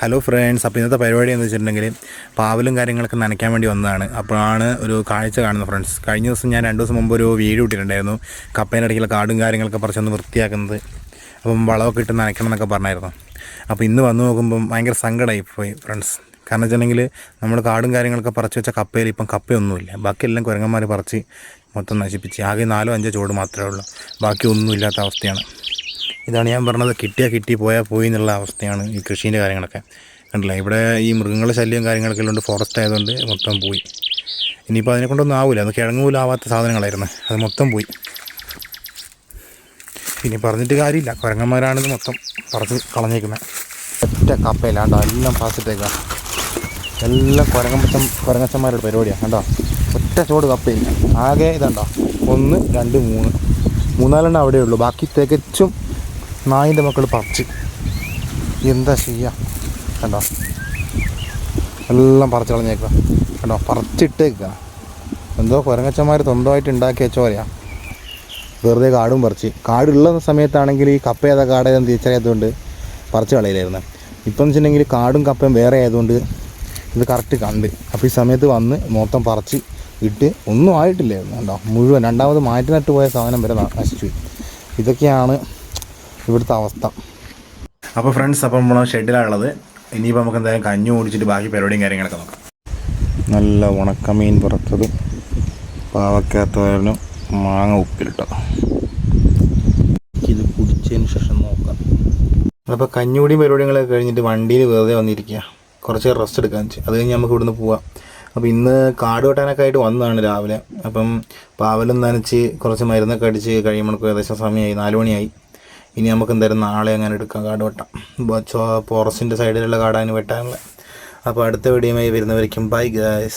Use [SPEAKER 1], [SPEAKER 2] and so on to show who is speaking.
[SPEAKER 1] Hello friends, അപ്പോൾ ഇന്നത്തെ പരിപാടി എന്ന് വെച്ചിട്ടുണ്ടെങ്കിൽ പാവലും കാര്യങ്ങളൊക്കെ നനയ്ക്കാൻ വേണ്ടി വന്നതാണ്. അപ്പോഴാണ് ഒരു കാഴ്ച കാണുന്നത് ഫ്രണ്ട്സ്. കഴിഞ്ഞ ദിവസം ഞാൻ 2 ദിവസം മുമ്പ് ഒരു വീഡിയോ ഇട്ടിട്ടുണ്ടായിരുന്നു, കപ്പേൻ്റെ ഇടയ്ക്കുള്ള കാടും കാര്യങ്ങളൊക്കെ പറിച്ചൊന്ന് വൃത്തിയാക്കുന്നത്. അപ്പം വളമൊക്കെ ഇട്ട് നനയ്ക്കണം എന്നൊക്കെ പറഞ്ഞായിരുന്നു. അപ്പോൾ ഇന്ന് വന്ന് നോക്കുമ്പം ഭയങ്കര സങ്കടമായിപ്പോയി ഫ്രണ്ട്സ്. കാരണം വെച്ചിട്ടുണ്ടെങ്കിൽ നമ്മൾ കാടും കാര്യങ്ങളൊക്കെ പറിച്ച് വെച്ച കപ്പയിൽ ഇപ്പം കപ്പയൊന്നുമില്ല. ബാക്കിയെല്ലാം കുരങ്ങന്മാർ പറിച്ച് മൊത്തം നശിപ്പിച്ച്. ആകെ 4-5 ചുവട് മാത്രമേ ഉള്ളൂ, ബാക്കി ഒന്നും ഇല്ലാത്ത അവസ്ഥയാണ്. ഇതാണ് ഞാൻ പറഞ്ഞത്, കിട്ടിയാൽ കിട്ടി പോയാൽ പോയി എന്നുള്ള അവസ്ഥയാണ് ഈ കൃഷീൻ്റെ കാര്യങ്ങളൊക്കെ. കണ്ടില്ല, ഇവിടെ ഈ മൃഗങ്ങളുടെ ശല്യം കാര്യങ്ങളൊക്കെ ഉള്ളതുകൊണ്ട് ഫോറസ്റ്റ് ആയതുകൊണ്ട് മൊത്തം പോയി. ഇനിയിപ്പോൾ അതിനെ കൊണ്ടൊന്നും ആവില്ല, അത് കിഴങ്ങ് പോലും ആവാത്ത സാധനങ്ങളായിരുന്നു, അത് മൊത്തം പോയി. ഇനി പറഞ്ഞിട്ട് കാര്യമില്ല, കുരങ്ങന്മാരാണിത് മൊത്തം പറിച്ച് കളഞ്ഞേക്കുന്നത്. ഒറ്റ കപ്പയിലാണ്ടോ എല്ലാം പാസിട്ടേക്കാം, എല്ലാം കുരങ്ങച്ചന്മാരുടെ പരിപാടിയാണ്. കണ്ടോ, ഒറ്റ ചോട് കപ്പയില്ല. ആകെ ഇതുണ്ടോ 1, 2, 3, 4 അവിടെ ഉള്ളൂ. ബാക്കി തികച്ചും നായിൻ്റെ മക്കൾ പറിച്ച്. എന്താ ചെയ്യുക? കണ്ടോ, എല്ലാം പറിച്ച് കളഞ്ഞേക്കുക. കണ്ടോ, പറിച്ചിട്ടേക്കുക. എന്തോ കുരങ്ങച്ചന്മാർ സ്വന്തമായിട്ട് ഉണ്ടാക്കി വെച്ച പോലെയാ. വെറുതെ കാടും പറിച്ച്. കാടുള്ള സമയത്താണെങ്കിൽ ഈ കപ്പ ഏതാ കാടേതെന്ന് തിരിച്ചറിയാത്തതുകൊണ്ട് പറിച്ച് കളയില്ലായിരുന്നു. ഇപ്പം എന്ന് വെച്ചിട്ടുണ്ടെങ്കിൽ കാടും കപ്പയും വേറെ ആയതുകൊണ്ട് ഇത് കറക്റ്റ് കണ്ട്. അപ്പോൾ ഈ സമയത്ത് വന്ന് മൊത്തം പറിച്ച് ഇട്ട് ഒന്നും ആയിട്ടില്ലായിരുന്നു. കണ്ടോ, മുഴുവൻ രണ്ടാമത് മാറ്റി നട്ട് പോയ സാധനം വരെ നശിച്ചു. ഇതൊക്കെയാണ് ഇവിടുത്തെ അവസ്ഥ. അപ്പോൾ ഫ്രണ്ട്സ്, അപ്പം നമ്മൾ ഷെഡിലാണുള്ളത്. ഇനിയിപ്പോൾ നമുക്ക് എന്തായാലും കഞ്ഞി ഓടിച്ചിട്ട് ബാക്കി പരിപാടിയും കാര്യങ്ങളൊക്കെ നോക്കാം. നല്ല ഉണക്കമീൻ പുറത്തതും പാവക്കാത്തോരനും മാങ്ങ ഉപ്പിലിട്ടോ. ഇത് കുടിച്ചതിന് ശേഷം നോക്കാം. അപ്പോൾ കഞ്ഞൂടിയും പരിപാടികളൊക്കെ കഴിഞ്ഞിട്ട് വണ്ടിയിൽ വെറുതെ വന്നിരിക്കുക, കുറച്ച് റെസ്റ്റ് എടുക്കാൻ വെച്ച്. അത് കഴിഞ്ഞ് നമുക്ക് ഇവിടുന്ന് പോവാം. അപ്പോൾ ഇന്ന് കാട് വെട്ടാനൊക്കെ ആയിട്ട് വന്നതാണ് രാവിലെ. അപ്പം പാവലും നനച്ച് കുറച്ച് മരുന്നൊക്കെ അടിച്ച് കഴിയുമ്പോൾ ഏകദേശം സമയമായി, 4 മണിയായി. ഇനി നമുക്ക് എന്തായാലും നാളെ അങ്ങനെ എടുക്കാം, കാട് വെട്ടാം. ഫോറസ്റ്റിൻ്റെ സൈഡിലുള്ള കാടാണ് വെട്ടാനുള്ള. അപ്പോൾ അടുത്ത വീഡിയോയുമായി വരുന്നവരേക്കും ബൈ ഗൈസ്.